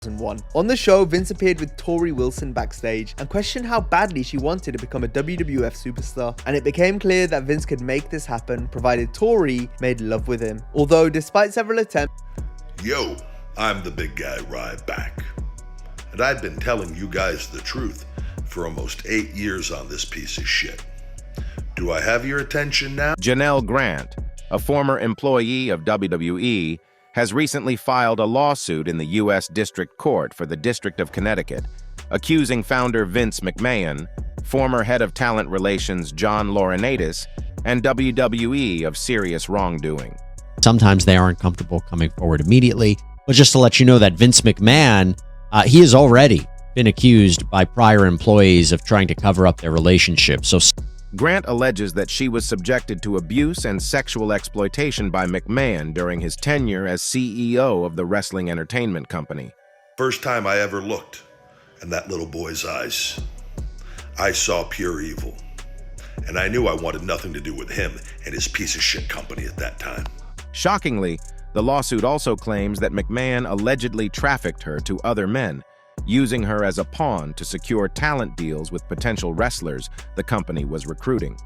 2001. On the show, Vince appeared with Tori Wilson backstage and questioned how badly she wanted to become a WWF superstar, and it became clear that Vince could make this happen provided Tori made love with him. Although despite several attempts, Yo, I'm the big guy Ryback, and I've been telling you guys the truth for almost 8 years on this piece of shit. Do I have your attention now? Janelle Grant, a former employee of WWE, has recently filed a lawsuit in the U.S. District Court for the District of Connecticut, accusing founder Vince McMahon, former head of talent relations John Laurinaitis, and WWE of serious wrongdoing. Sometimes they aren't comfortable coming forward immediately, but just to let you know that Vince McMahon, he has already been accused by prior employees of trying to cover up their relationship. So Grant alleges that she was subjected to abuse and sexual exploitation by McMahon during his tenure as CEO of the wrestling entertainment company. First time I ever looked in that little boy's eyes, I saw pure evil. And I knew I wanted nothing to do with him and his piece of shit company at that time. Shockingly, the lawsuit also claims that McMahon allegedly trafficked her to other men, using her as a pawn to secure talent deals with potential wrestlers the company was recruiting.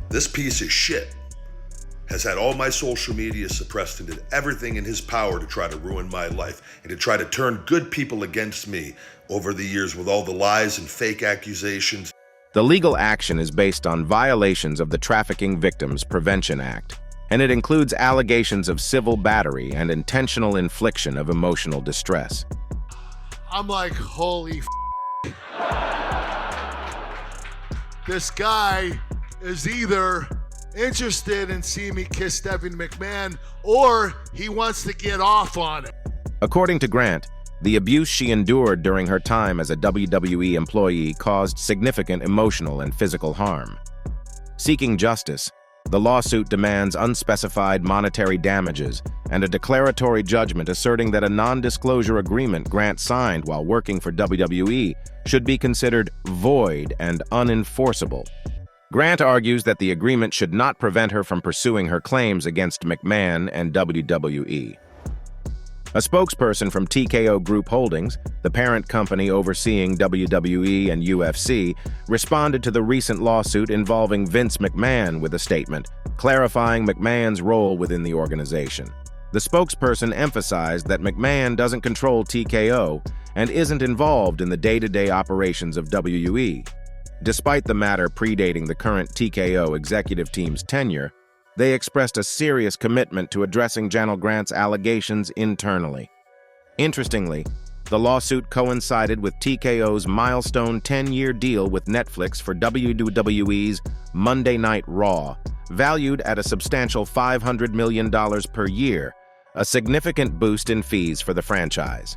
This piece of shit has had all my social media suppressed and did everything in his power to try to ruin my life and to try to turn good people against me over the years with all the lies and fake accusations. The legal action is based on violations of the Trafficking Victims Prevention Act, and it includes allegations of civil battery and intentional infliction of emotional distress. I'm like, holy this guy is either interested in seeing me kiss Stephanie McMahon or he wants to get off on it. According to Grant, the abuse she endured during her time as a WWE employee caused significant emotional and physical harm. Seeking justice, the lawsuit demands unspecified monetary damages and a declaratory judgment asserting that a non-disclosure agreement Grant signed while working for WWE should be considered void and unenforceable. Grant argues that the agreement should not prevent her from pursuing her claims against McMahon and WWE. A spokesperson from TKO Group Holdings, the parent company overseeing WWE and UFC, responded to the recent lawsuit involving Vince McMahon with a statement, clarifying McMahon's role within the organization. The spokesperson emphasized that McMahon doesn't control TKO and isn't involved in the day-to-day operations of WWE. Despite the matter predating the current TKO executive team's tenure, they expressed a serious commitment to addressing Janelle Grant's allegations internally. Interestingly, the lawsuit coincided with TKO's milestone 10-year deal with Netflix for WWE's Monday Night Raw, valued at a substantial $500 million per year, a significant boost in fees for the franchise.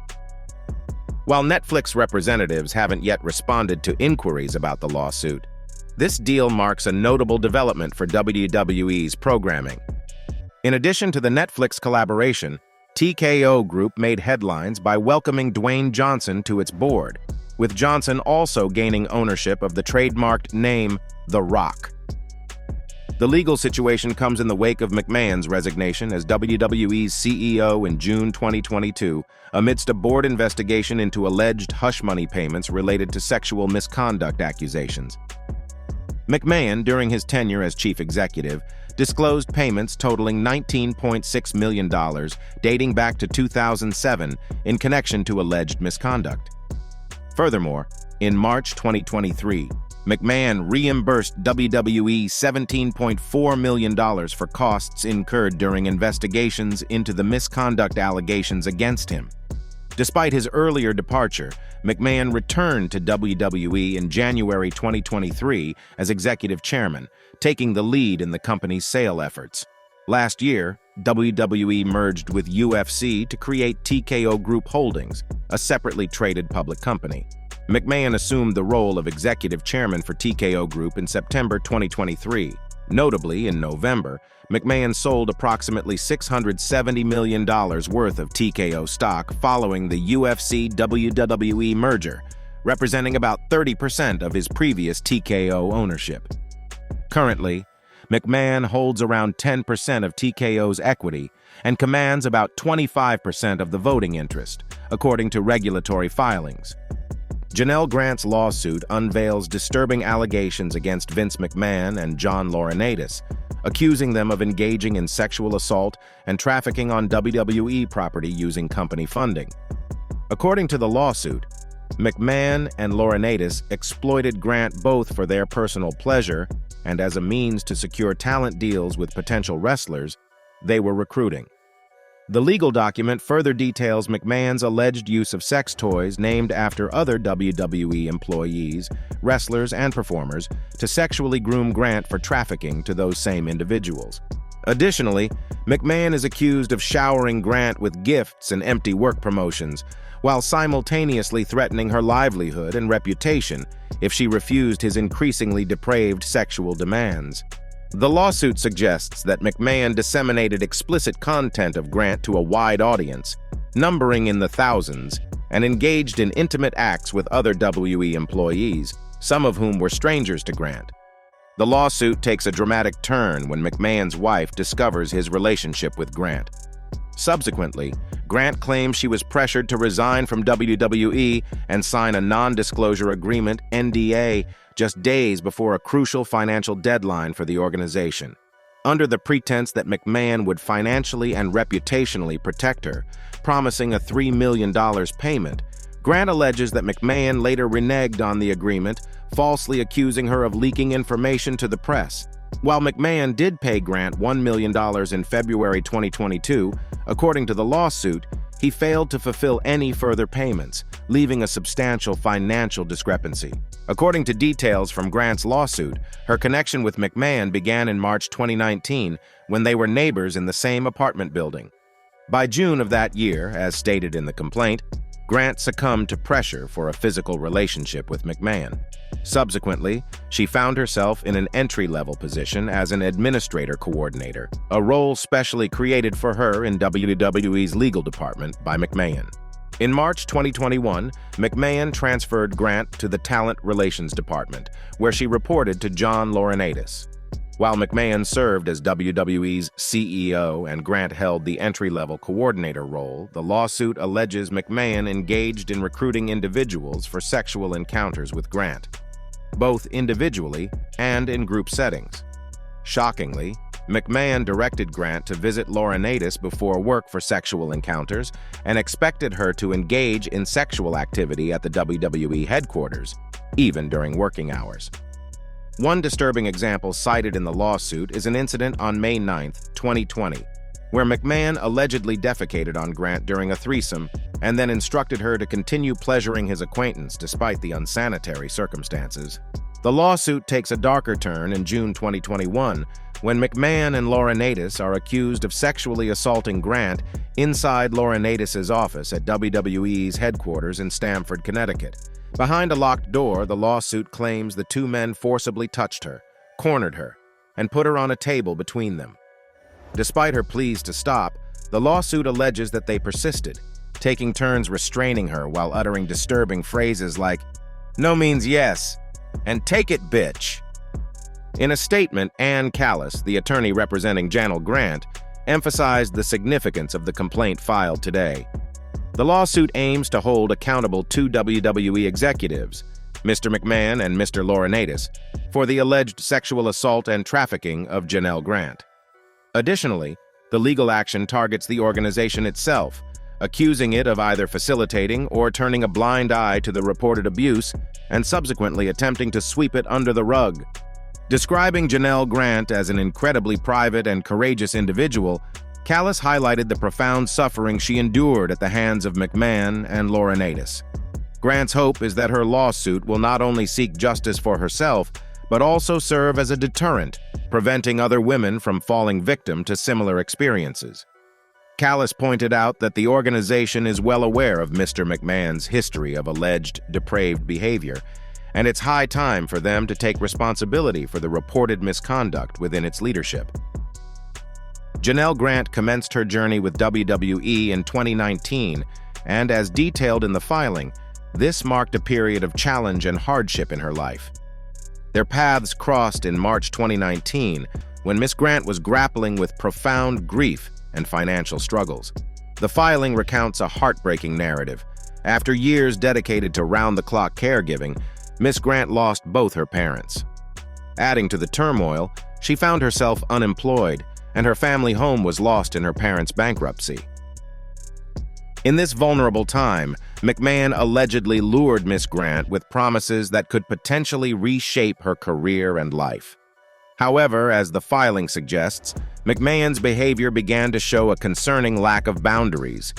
While Netflix representatives haven't yet responded to inquiries about the lawsuit, this deal marks a notable development for WWE's programming. In addition to the Netflix collaboration, TKO Group made headlines by welcoming Dwayne Johnson to its board, with Johnson also gaining ownership of the trademarked name The Rock. The legal situation comes in the wake of McMahon's resignation as WWE's CEO in June 2022, amidst a board investigation into alleged hush money payments related to sexual misconduct accusations. McMahon, during his tenure as chief executive, disclosed payments totaling $19.6 million dating back to 2007 in connection to alleged misconduct. Furthermore, in March 2023, McMahon reimbursed WWE $17.4 million for costs incurred during investigations into the misconduct allegations against him. Despite his earlier departure, McMahon returned to WWE in January 2023 as executive chairman, taking the lead in the company's sale efforts. Last year, WWE merged with UFC to create TKO Group Holdings, a separately traded public company. McMahon assumed the role of executive chairman for TKO Group in September 2023. Notably, in November, McMahon sold approximately $670 million worth of TKO stock following the UFC-WWE merger, representing about 30% of his previous TKO ownership. Currently, McMahon holds around 10% of TKO's equity and commands about 25% of the voting interest, according to regulatory filings. Janelle Grant's lawsuit unveils disturbing allegations against Vince McMahon and John Laurinaitis, accusing them of engaging in sexual assault and trafficking on WWE property using company funding. According to the lawsuit, McMahon and Laurinaitis exploited Grant both for their personal pleasure and as a means to secure talent deals with potential wrestlers they were recruiting. The legal document further details McMahon's alleged use of sex toys named after other WWE employees, wrestlers, and performers to sexually groom Grant for trafficking to those same individuals. Additionally, McMahon is accused of showering Grant with gifts and empty work promotions, while simultaneously threatening her livelihood and reputation if she refused his increasingly depraved sexual demands. The lawsuit suggests that McMahon disseminated explicit content of Grant to a wide audience, numbering in the thousands, and engaged in intimate acts with other WE employees, some of whom were strangers to Grant. The lawsuit takes a dramatic turn when McMahon's wife discovers his relationship with Grant. Subsequently, Grant claims she was pressured to resign from WWE and sign a non-disclosure agreement, NDA, just days before a crucial financial deadline for the organization. Under the pretense that McMahon would financially and reputationally protect her, promising a $3 million payment, Grant alleges that McMahon later reneged on the agreement, falsely accusing her of leaking information to the press. While McMahon did pay Grant $1 million in February 2022, according to the lawsuit, he failed to fulfill any further payments, leaving a substantial financial discrepancy. According to details from Grant's lawsuit, her connection with McMahon began in March 2019 when they were neighbors in the same apartment building. By June of that year, as stated in the complaint, Grant succumbed to pressure for a physical relationship with McMahon. Subsequently, she found herself in an entry-level position as an administrator coordinator, a role specially created for her in WWE's legal department by McMahon. In March 2021, McMahon transferred Grant to the Talent Relations Department, where she reported to John Laurinaitis. While McMahon served as WWE's CEO and Grant held the entry-level coordinator role, the lawsuit alleges McMahon engaged in recruiting individuals for sexual encounters with Grant, both individually and in group settings. Shockingly, McMahon directed Grant to visit Laurinaitis before work for sexual encounters and expected her to engage in sexual activity at the WWE headquarters, even during working hours. One disturbing example cited in the lawsuit is an incident on May 9, 2020, where McMahon allegedly defecated on Grant during a threesome and then instructed her to continue pleasuring his acquaintance despite the unsanitary circumstances. The lawsuit takes a darker turn in June 2021 when McMahon and Laurinaitis are accused of sexually assaulting Grant inside Laurinaitis' office at WWE's headquarters in Stamford, Connecticut. Behind a locked door, the lawsuit claims the two men forcibly touched her, cornered her, and put her on a table between them. Despite her pleas to stop, the lawsuit alleges that they persisted, taking turns restraining her while uttering disturbing phrases like, "No means yes," and "Take it, bitch." In a statement, Ann Callis, the attorney representing Janelle Grant, emphasized the significance of the complaint filed today. The lawsuit aims to hold accountable two WWE executives, Mr. McMahon and Mr. Laurinaitis, for the alleged sexual assault and trafficking of Janelle Grant. Additionally, the legal action targets the organization itself, accusing it of either facilitating or turning a blind eye to the reported abuse and subsequently attempting to sweep it under the rug. Describing Janelle Grant as an incredibly private and courageous individual, Callis highlighted the profound suffering she endured at the hands of McMahon and Laurinaitis. Grant's hope is that her lawsuit will not only seek justice for herself, but also serve as a deterrent, preventing other women from falling victim to similar experiences. Callis pointed out that the organization is well aware of Mr. McMahon's history of alleged depraved behavior, and it's high time for them to take responsibility for the reported misconduct within its leadership. Janelle Grant commenced her journey with WWE in 2019, and as detailed in the filing, this marked a period of challenge and hardship in her life. Their paths crossed in March 2019 when Miss Grant was grappling with profound grief and financial struggles. The filing recounts a heartbreaking narrative. After years dedicated to round-the-clock caregiving, Miss Grant lost both her parents. Adding to the turmoil, she found herself unemployed, and her family home was lost in her parents' bankruptcy. In this vulnerable time, McMahon allegedly lured Miss Grant with promises that could potentially reshape her career and life. However, as the filing suggests, McMahon's behavior began to show a concerning lack of boundaries.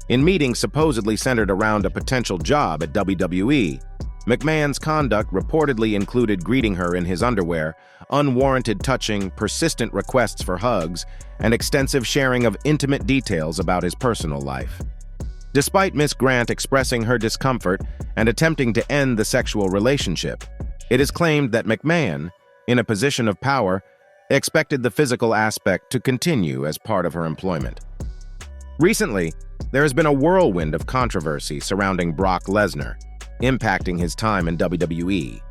In meetings supposedly centered around a potential job at WWE, McMahon's conduct reportedly included greeting her in his underwear, unwarranted touching, persistent requests for hugs, and extensive sharing of intimate details about his personal life. Despite Miss Grant expressing her discomfort and attempting to end the sexual relationship, it is claimed that McMahon, in a position of power, expected the physical aspect to continue as part of her employment. Recently, there has been a whirlwind of controversy surrounding Brock Lesnar, impacting his time in WWE.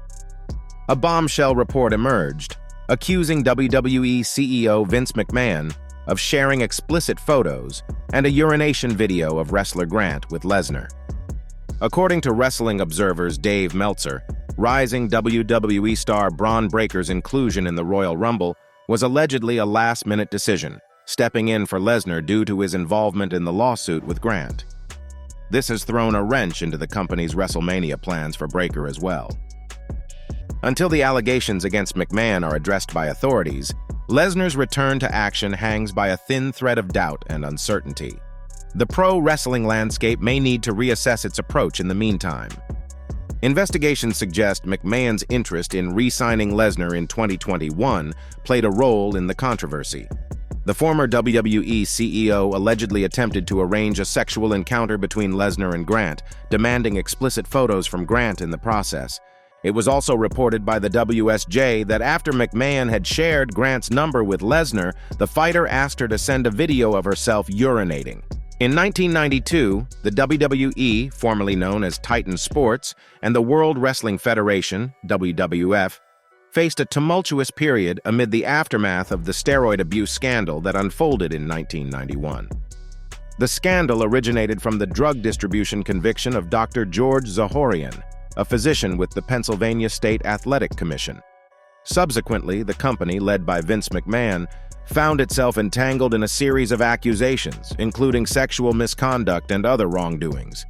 A bombshell report emerged, accusing WWE CEO Vince McMahon of sharing explicit photos and a urination video of wrestler Grant with Lesnar. According to Wrestling Observer's Dave Meltzer, rising WWE star Braun Breaker's inclusion in the Royal Rumble was allegedly a last-minute decision, stepping in for Lesnar due to his involvement in the lawsuit with Grant. This has thrown a wrench into the company's WrestleMania plans for Breaker as well. Until the allegations against McMahon are addressed by authorities, Lesnar's return to action hangs by a thin thread of doubt and uncertainty. The pro wrestling landscape may need to reassess its approach in the meantime. Investigations suggest McMahon's interest in re-signing Lesnar in 2021 played a role in the controversy. The former WWE CEO allegedly attempted to arrange a sexual encounter between Lesnar and Grant, demanding explicit photos from Grant in the process. It was also reported by the WSJ that after McMahon had shared Grant's number with Lesnar, the fighter asked her to send a video of herself urinating. In 1992, the WWE, formerly known as Titan Sports, and the World Wrestling Federation, WWF, faced a tumultuous period amid the aftermath of the steroid abuse scandal that unfolded in 1991. The scandal originated from the drug distribution conviction of Dr. George Zahorian, a physician with the Pennsylvania State Athletic Commission. Subsequently, the company, led by Vince McMahon, found itself entangled in a series of accusations, including sexual misconduct and other wrongdoings.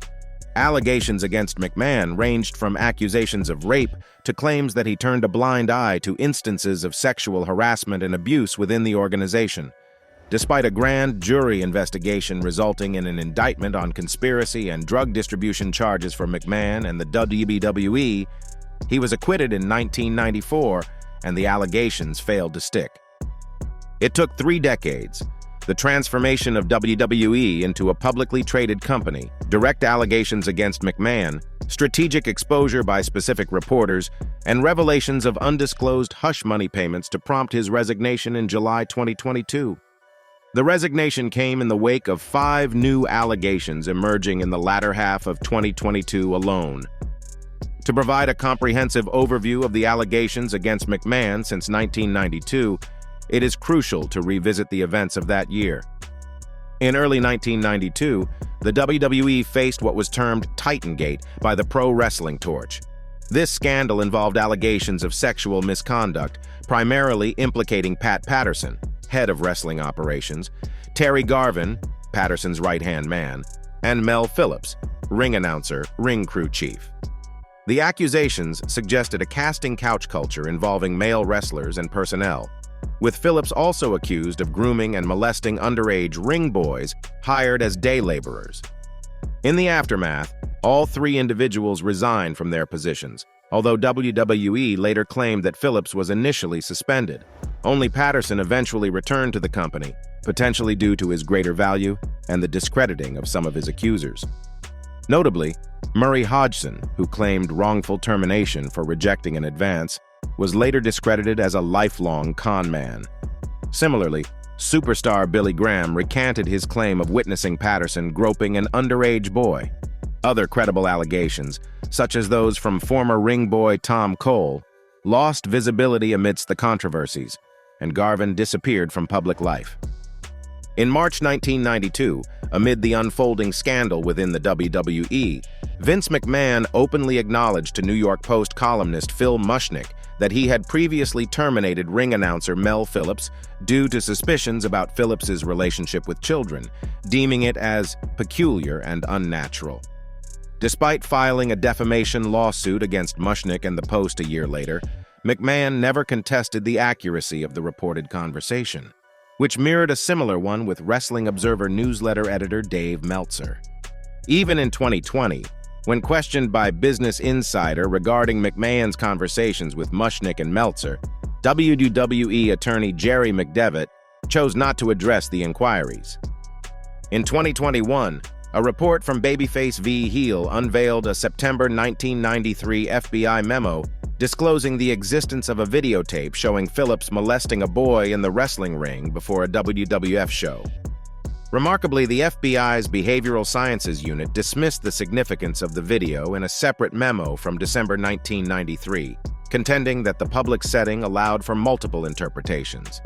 Allegations against McMahon ranged from accusations of rape to claims that he turned a blind eye to instances of sexual harassment and abuse within the organization. Despite a grand jury investigation resulting in an indictment on conspiracy and drug distribution charges for McMahon and the WWE, he was acquitted in 1994, and the allegations failed to stick. It took 3 decades, the transformation of WWE into a publicly traded company, direct allegations against McMahon, strategic exposure by specific reporters, and revelations of undisclosed hush money payments to prompt his resignation in July 2022. The resignation came in the wake of 5 new allegations emerging in the latter half of 2022 alone. To provide a comprehensive overview of the allegations against McMahon since 1992, it is crucial to revisit the events of that year. In early 1992, the WWE faced what was termed Titangate by the Pro Wrestling Torch. This scandal involved allegations of sexual misconduct, primarily implicating Pat Patterson, head of wrestling operations, Terry Garvin, Patterson's right-hand man, and Mel Phillips, ring announcer, ring crew chief. The accusations suggested a casting couch culture involving male wrestlers and personnel, with Phillips also accused of grooming and molesting underage ring boys hired as day laborers. In the aftermath, all 3 individuals resigned from their positions, although WWE later claimed that Phillips was initially suspended. Only Patterson eventually returned to the company, potentially due to his greater value and the discrediting of some of his accusers. Notably, Murray Hodgson, who claimed wrongful termination for rejecting an advance, was later discredited as a lifelong con man. Similarly, superstar Billy Graham recanted his claim of witnessing Patterson groping an underage boy. Other credible allegations, such as those from former ring boy Tom Cole, lost visibility amidst the controversies. and Garvin disappeared from public life. In March 1992, amid the unfolding scandal within the WWE, Vince McMahon openly acknowledged to New York Post columnist Phil Mushnick that he had previously terminated ring announcer Mel Phillips due to suspicions about Phillips's relationship with children, deeming it as peculiar and unnatural. Despite filing a defamation lawsuit against Mushnick and the Post a year later, McMahon never contested the accuracy of the reported conversation, which mirrored a similar one with Wrestling Observer newsletter editor Dave Meltzer. Even in 2020, when questioned by Business Insider regarding McMahon's conversations with Mushnick and Meltzer, WWE attorney Jerry McDevitt chose not to address the inquiries. In 2021, a report from Babyface v. Heel unveiled a September 1993 FBI memo disclosing the existence of a videotape showing Phillips molesting a boy in the wrestling ring before a WWF show. Remarkably, the FBI's Behavioral Sciences Unit dismissed the significance of the video in a separate memo from December 1993, contending that the public setting allowed for multiple interpretations.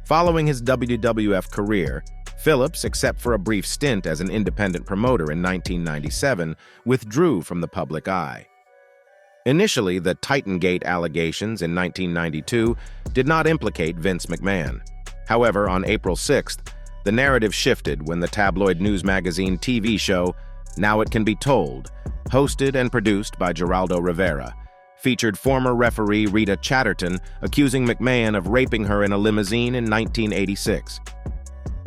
Following his WWF career, Phillips, except for a brief stint as an independent promoter in 1997, withdrew from the public eye. Initially, the Titangate allegations in 1992 did not implicate Vince McMahon. However, on April 6th, the narrative shifted when the tabloid news magazine TV show Now It Can Be Told, hosted and produced by Geraldo Rivera, featured former referee Rita Chatterton accusing McMahon of raping her in a limousine in 1986.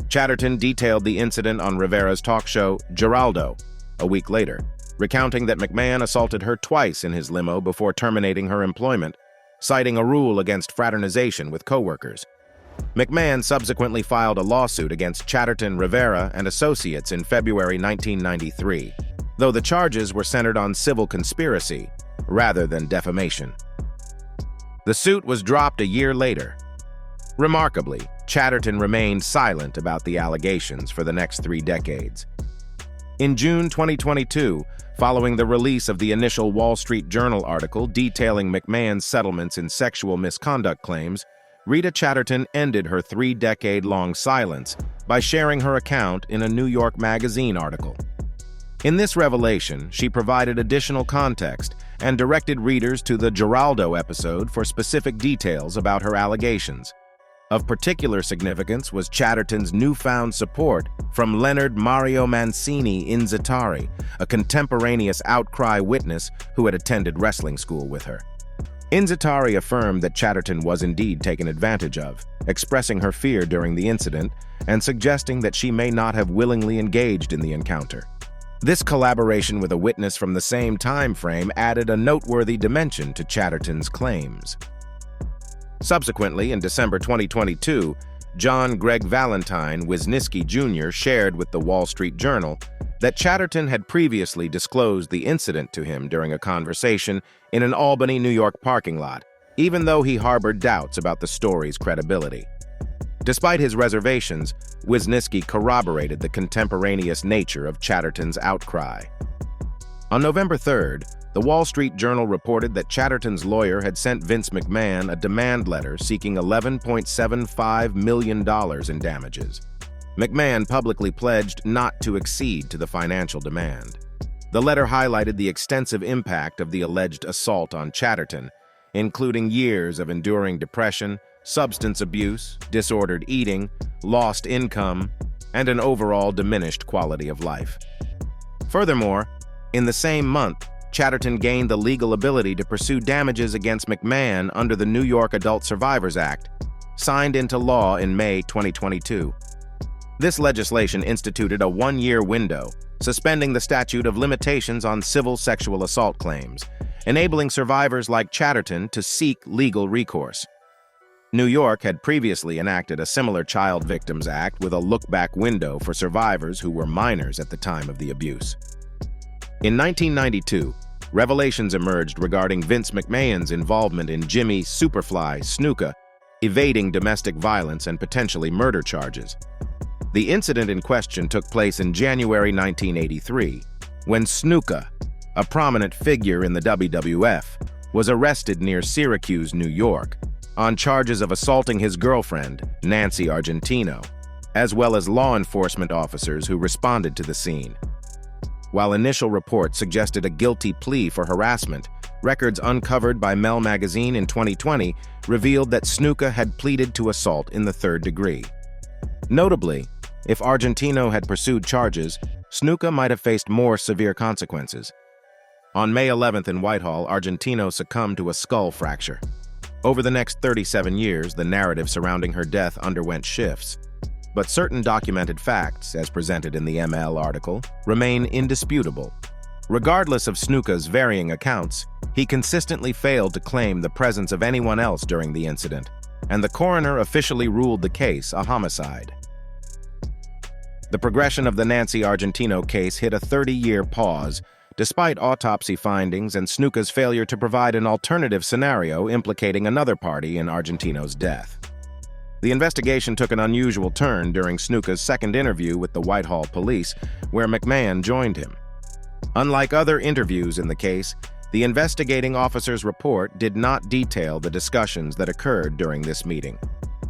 Chatterton detailed the incident on Rivera's talk show Geraldo a week later, recounting that McMahon assaulted her twice in his limo before terminating her employment, citing a rule against fraternization with coworkers. McMahon subsequently filed a lawsuit against Chatterton, Rivera, and Associates in February 1993, though the charges were centered on civil conspiracy rather than defamation. The suit was dropped a year later. Remarkably, Chatterton remained silent about the allegations for the next 3 decades. In June 2022, following the release of the initial Wall Street Journal article detailing McMahon's settlements in sexual misconduct claims, Rita Chatterton ended her 3-decade-long silence by sharing her account in a New York Magazine article. In this revelation, she provided additional context and directed readers to the Geraldo episode for specific details about her allegations. Of particular significance was Chatterton's newfound support from Leonard Mario Mancini Inzitari, a contemporaneous outcry witness who had attended wrestling school with her. Inzitari affirmed that Chatterton was indeed taken advantage of, expressing her fear during the incident and suggesting that she may not have willingly engaged in the encounter. This collaboration with a witness from the same time frame added a noteworthy dimension to Chatterton's claims. Subsequently, in December 2022, John Greg Valentine Wisniewski Jr. shared with the Wall Street Journal that Chatterton had previously disclosed the incident to him during a conversation in an Albany, New York parking lot, even though he harbored doubts about the story's credibility. Despite his reservations, Wisniewski corroborated the contemporaneous nature of Chatterton's outcry. On November 3rd, the Wall Street Journal reported that Chatterton's lawyer had sent Vince McMahon a demand letter seeking $11.75 million in damages. McMahon publicly pledged not to accede to the financial demand. The letter highlighted the extensive impact of the alleged assault on Chatterton, including years of enduring depression, substance abuse, disordered eating, lost income, and an overall diminished quality of life. Furthermore, in the same month, Chatterton gained the legal ability to pursue damages against McMahon under the New York Adult Survivors Act, signed into law in May 2022. This legislation instituted a 1-year window, suspending the statute of limitations on civil sexual assault claims, enabling survivors like Chatterton to seek legal recourse. New York had previously enacted a similar Child Victims Act with a look-back window for survivors who were minors at the time of the abuse. In 1992, revelations emerged regarding Vince McMahon's involvement in Jimmy "Superfly" Snuka evading domestic violence and potentially murder charges. The incident in question took place in January 1983, when Snuka, a prominent figure in the WWF, was arrested near Syracuse, New York, on charges of assaulting his girlfriend, Nancy Argentino, as well as law enforcement officers who responded to the scene. While initial reports suggested a guilty plea for harassment, records uncovered by Mel magazine in 2020 revealed that Snuka had pleaded to assault in the third degree. Notably, if Argentino had pursued charges, Snuka might have faced more severe consequences. On May 11th in Whitehall, Argentino succumbed to a skull fracture. Over the next 37 years, the narrative surrounding her death underwent shifts. But certain documented facts, as presented in the ML article, remain indisputable. Regardless of Snuka's varying accounts, he consistently failed to claim the presence of anyone else during the incident, and the coroner officially ruled the case a homicide. The progression of the Nancy Argentino case hit a 30-year pause, despite autopsy findings and Snuka's failure to provide an alternative scenario implicating another party in Argentino's death. The investigation took an unusual turn during Snuka's second interview with the Whitehall police, where McMahon joined him. Unlike other interviews in the case, the investigating officer's report did not detail the discussions that occurred during this meeting.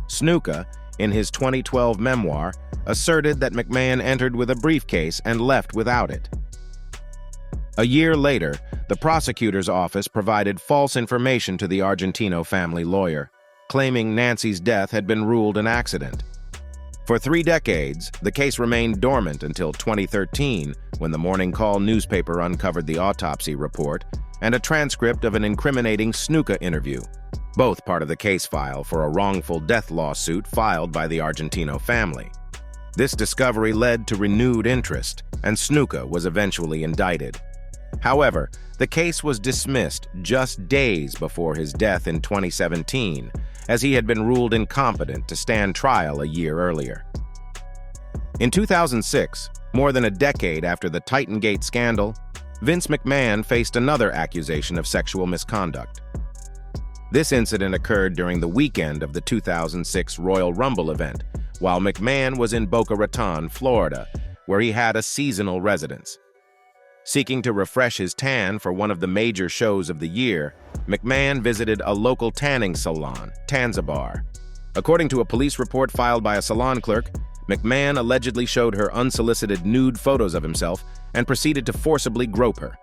Snuka, in his 2012 memoir, asserted that McMahon entered with a briefcase and left without it. A year later, the prosecutor's office provided false information to the Argentino family lawyer, claiming Nancy's death had been ruled an accident. For 3 decades, the case remained dormant until 2013, when the Morning Call newspaper uncovered the autopsy report and a transcript of an incriminating Snuka interview, both part of the case file for a wrongful death lawsuit filed by the Argentino family. This discovery led to renewed interest, and Snuka was eventually indicted. However, the case was dismissed just days before his death in 2017, as he had been ruled incompetent to stand trial a year earlier. In 2006, more than a decade after the Titangate scandal, Vince McMahon faced another accusation of sexual misconduct. This incident occurred during the weekend of the 2006 Royal Rumble event, while McMahon was in Boca Raton, Florida, where he had a seasonal residence. Seeking to refresh his tan for one of the major shows of the year, McMahon visited a local tanning salon, Tanzabar. According to a police report filed by a salon clerk, McMahon allegedly showed her unsolicited nude photos of himself and proceeded to forcibly grope her.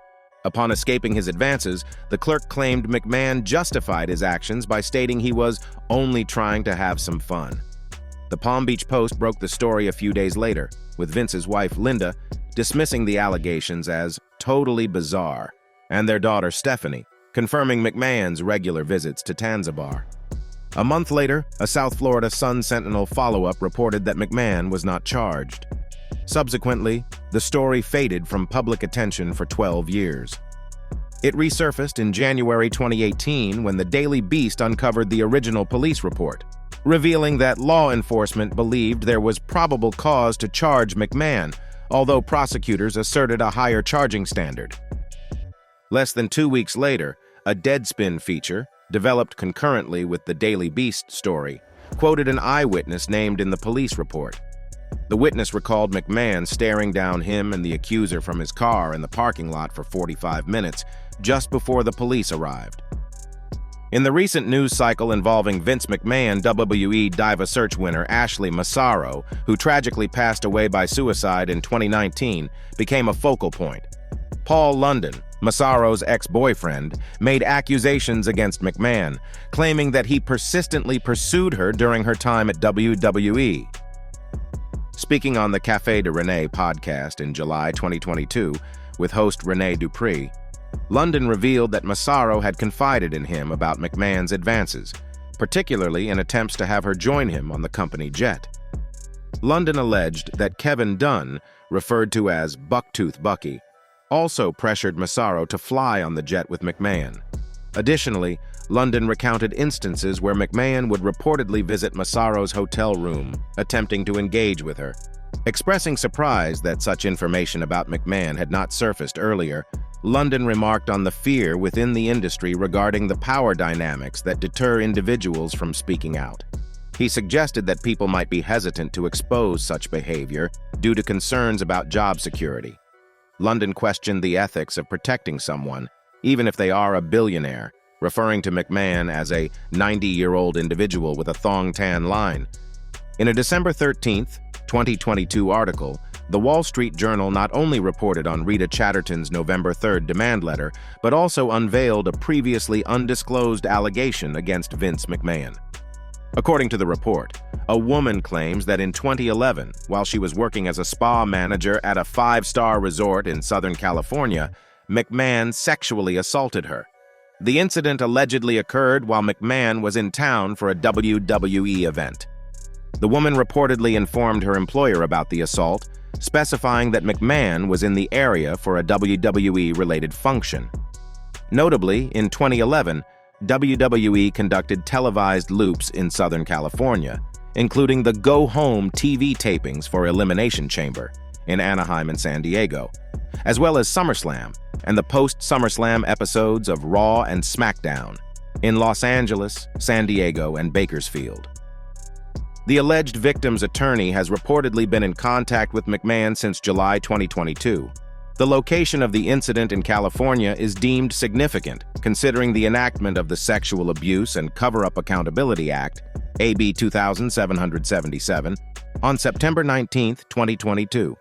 Upon escaping his advances, the clerk claimed McMahon justified his actions by stating he was only trying to have some fun. The Palm Beach Post broke the story a few days later, with Vince's wife, Linda, dismissing the allegations as totally bizarre, and their daughter, Stephanie, confirming McMahon's regular visits to Tanzabar. A month later, a South Florida Sun-Sentinel follow-up reported that McMahon was not charged. Subsequently, the story faded from public attention for 12 years. It resurfaced in January 2018 when the Daily Beast uncovered the original police report, revealing that law enforcement believed there was probable cause to charge McMahon, although prosecutors asserted a higher charging standard. Less than 2 weeks later, a Deadspin feature, developed concurrently with the Daily Beast story, quoted an eyewitness named in the police report. The witness recalled McMahon staring down him and the accuser from his car in the parking lot for 45 minutes, just before the police arrived. In the recent news cycle involving Vince McMahon, WWE Diva Search winner Ashley Massaro, who tragically passed away by suicide in 2019, became a focal point. Paul London, Massaro's ex-boyfriend, made accusations against McMahon, claiming that he persistently pursued her during her time at WWE. Speaking on the Café de Renee podcast in July 2022 with host Renee Dupree, London revealed that Massaro had confided in him about McMahon's advances, particularly in attempts to have her join him on the company jet. London alleged that Kevin Dunn, referred to as Bucktooth Bucky, also pressured Massaro to fly on the jet with McMahon. Additionally, London recounted instances where McMahon would reportedly visit Massaro's hotel room, attempting to engage with her. Expressing surprise that such information about McMahon had not surfaced earlier, London remarked on the fear within the industry regarding the power dynamics that deter individuals from speaking out. He suggested that people might be hesitant to expose such behavior due to concerns about job security. London questioned the ethics of protecting someone, even if they are a billionaire, referring to McMahon as a 90-year-old individual with a thong-tan line. In a December 13, 2022 article, the Wall Street Journal not only reported on Rita Chatterton's November 3rd demand letter, but also unveiled a previously undisclosed allegation against Vince McMahon. According to the report, a woman claims that in 2011, while she was working as a spa manager at a 5-star resort in Southern California, McMahon sexually assaulted her. The incident allegedly occurred while McMahon was in town for a WWE event. The woman reportedly informed her employer about the assault, specifying that McMahon was in the area for a WWE-related function. Notably, in 2011, WWE conducted televised loops in Southern California, including the Go Home TV tapings for Elimination Chamber in Anaheim and San Diego, as well as SummerSlam and the post-SummerSlam episodes of Raw and SmackDown in Los Angeles, San Diego, and Bakersfield. The alleged victim's attorney has reportedly been in contact with McMahon since July 2022. The location of the incident in California is deemed significant, considering the enactment of the Sexual Abuse and Cover-Up Accountability Act, AB 2777, on September 19, 2022.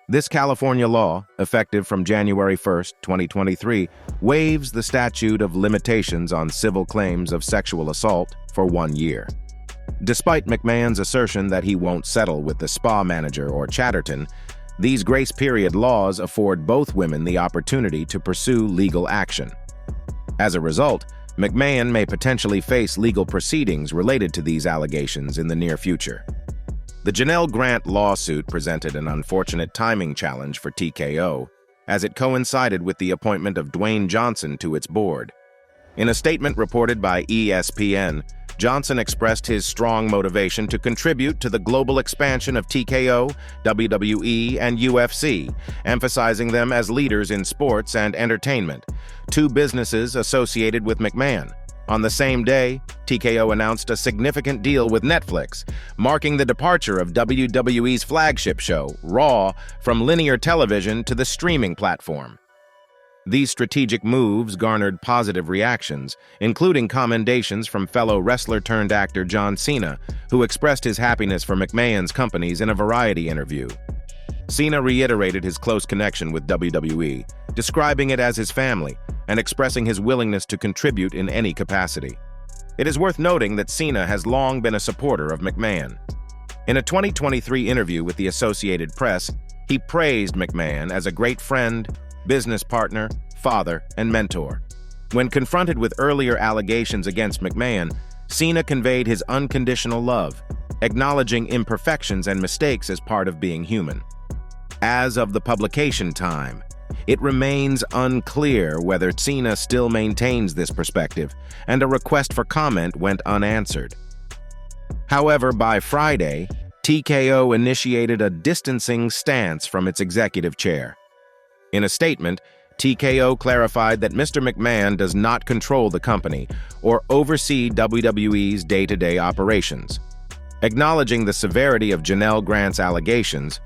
This California law, effective from January 1, 2023, waives the statute of limitations on civil claims of sexual assault for 1 year. Despite McMahon's assertion that he won't settle with the spa manager or Chatterton, these grace period laws afford both women the opportunity to pursue legal action. As a result, McMahon may potentially face legal proceedings related to these allegations in the near future. The Janelle Grant lawsuit presented an unfortunate timing challenge for TKO, as it coincided with the appointment of Dwayne Johnson to its board. In a statement reported by ESPN, Johnson expressed his strong motivation to contribute to the global expansion of TKO, WWE, and UFC, emphasizing them as leaders in sports and entertainment, two businesses associated with McMahon. On the same day, TKO announced a significant deal with Netflix, marking the departure of WWE's flagship show, Raw, from linear television to the streaming platform. These strategic moves garnered positive reactions, including commendations from fellow wrestler-turned-actor John Cena, who expressed his happiness for McMahon's companies in a Variety interview. Cena reiterated his close connection with WWE, describing it as his family, and expressing his willingness to contribute in any capacity. It is worth noting that Cena has long been a supporter of McMahon. In a 2023 interview with the Associated Press, he praised McMahon as a great friend, business partner, father, and mentor. When confronted with earlier allegations against McMahon, Cena conveyed his unconditional love, acknowledging imperfections and mistakes as part of being human. As of the publication time, it remains unclear whether Cena still maintains this perspective, and a request for comment went unanswered. However, by Friday, TKO initiated a distancing stance from its executive chair. In a statement, TKO clarified that Mr. McMahon does not control the company or oversee WWE's day-to-day operations. Acknowledging the severity of Janelle Grant's allegations,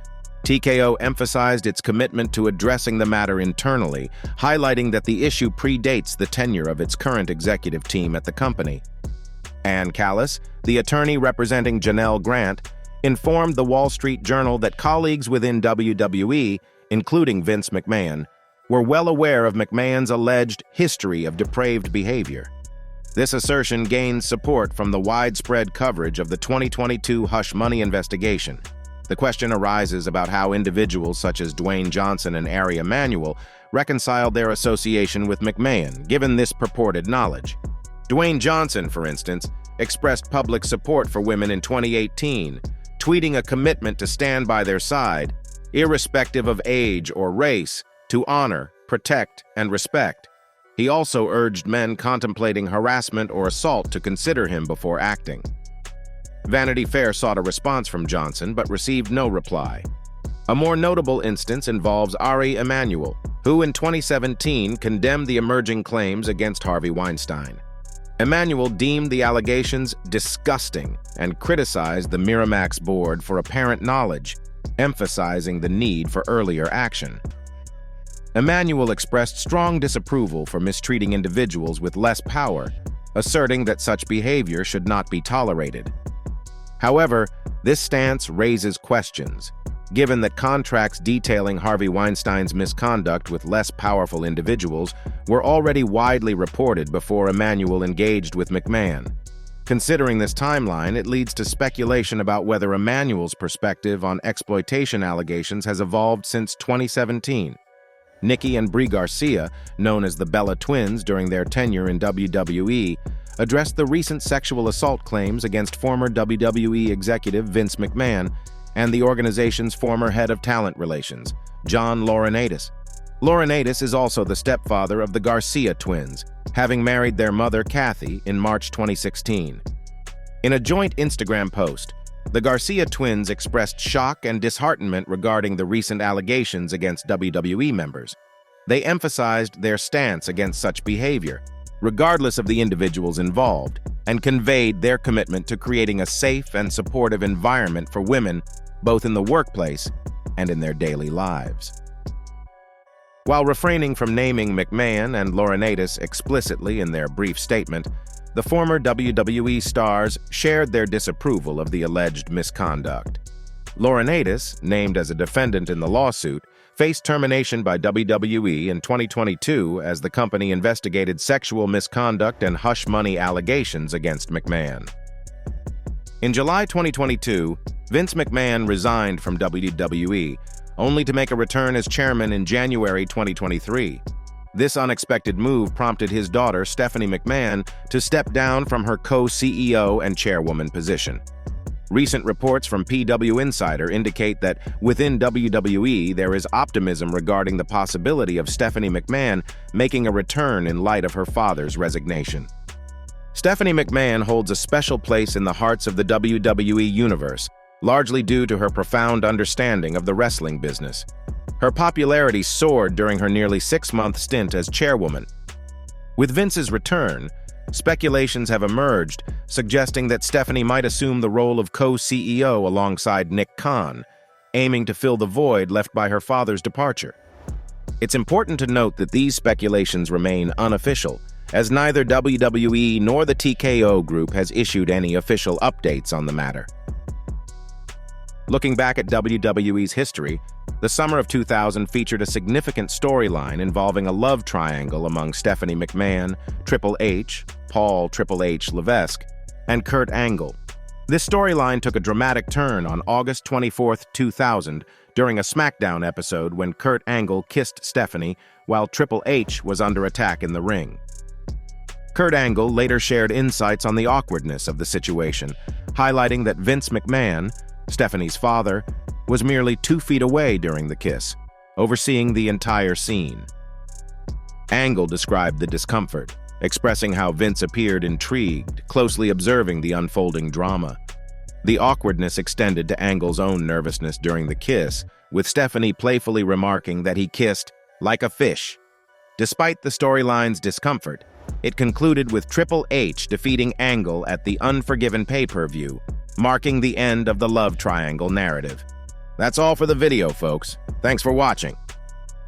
TKO emphasized its commitment to addressing the matter internally, highlighting that the issue predates the tenure of its current executive team at the company. Ann Callis, the attorney representing Janelle Grant, informed the Wall Street Journal that colleagues within WWE, including Vince McMahon, were well aware of McMahon's alleged history of depraved behavior. This assertion gains support from the widespread coverage of the 2022 Hush Money investigation. The question arises about how individuals such as Dwayne Johnson and Ari Emanuel reconciled their association with McMahon, given this purported knowledge. Dwayne Johnson, for instance, expressed public support for women in 2018, tweeting a commitment to stand by their side, irrespective of age or race, to honor, protect, and respect. He also urged men contemplating harassment or assault to consider him before acting. Vanity Fair sought a response from Johnson but received no reply. A more notable instance involves Ari Emanuel, who in 2017 condemned the emerging claims against Harvey Weinstein. Emanuel deemed the allegations disgusting and criticized the Miramax board for apparent knowledge, emphasizing the need for earlier action. Emmanuel expressed strong disapproval for mistreating individuals with less power, asserting that such behavior should not be tolerated. However, this stance raises questions, given that contracts detailing Harvey Weinstein's misconduct with less powerful individuals were already widely reported before Emmanuel engaged with McMahon. Considering this timeline, it leads to speculation about whether Emmanuel's perspective on exploitation allegations has evolved since 2017. Nikki and Brie Garcia, known as the Bella Twins during their tenure in WWE, addressed the recent sexual assault claims against former WWE executive Vince McMahon and the organization's former head of talent relations, John Laurinaitis. Laurinaitis is also the stepfather of the Garcia twins, having married their mother, Kathy, in March 2016. In a joint Instagram post, the Garcia twins expressed shock and disheartenment regarding the recent allegations against WWE members. They emphasized their stance against such behavior, regardless of the individuals involved, and conveyed their commitment to creating a safe and supportive environment for women, both in the workplace and in their daily lives. While refraining from naming McMahon and Laurinaitis explicitly in their brief statement, the former WWE stars shared their disapproval of the alleged misconduct. Laurinaitis, named as a defendant in the lawsuit, faced termination by WWE in 2022 as the company investigated sexual misconduct and hush money allegations against McMahon. In July 2022, Vince McMahon resigned from WWE, only to make a return as chairman in January 2023. This unexpected move prompted his daughter, Stephanie McMahon, to step down from her co-CEO and chairwoman position. Recent reports from PW Insider indicate that within WWE there is optimism regarding the possibility of Stephanie McMahon making a return in light of her father's resignation. Stephanie McMahon holds a special place in the hearts of the WWE universe, largely due to her profound understanding of the wrestling business. Her popularity soared during her nearly 6-month stint as chairwoman. With Vince's return, speculations have emerged suggesting that Stephanie might assume the role of co-CEO alongside Nick Khan, aiming to fill the void left by her father's departure. It's important to note that these speculations remain unofficial, as neither WWE nor the TKO Group has issued any official updates on the matter. Looking back at WWE's history, the summer of 2000 featured a significant storyline involving a love triangle among Stephanie McMahon, Triple H, Paul Triple H Levesque, and Kurt Angle. This storyline took a dramatic turn on August 24, 2000, during a SmackDown episode when Kurt Angle kissed Stephanie while Triple H was under attack in the ring. Kurt Angle later shared insights on the awkwardness of the situation, highlighting that Vince McMahon, Stephanie's father, was merely 2 feet away during the kiss, overseeing the entire scene. Angle described the discomfort, expressing how Vince appeared intrigued, closely observing the unfolding drama. The awkwardness extended to Angle's own nervousness during the kiss, with Stephanie playfully remarking that he kissed like a fish. Despite the storyline's discomfort, it concluded with Triple H defeating Angle at the Unforgiven pay-per-view, marking the end of the love triangle narrative. That's all for the video, folks. Thanks for watching.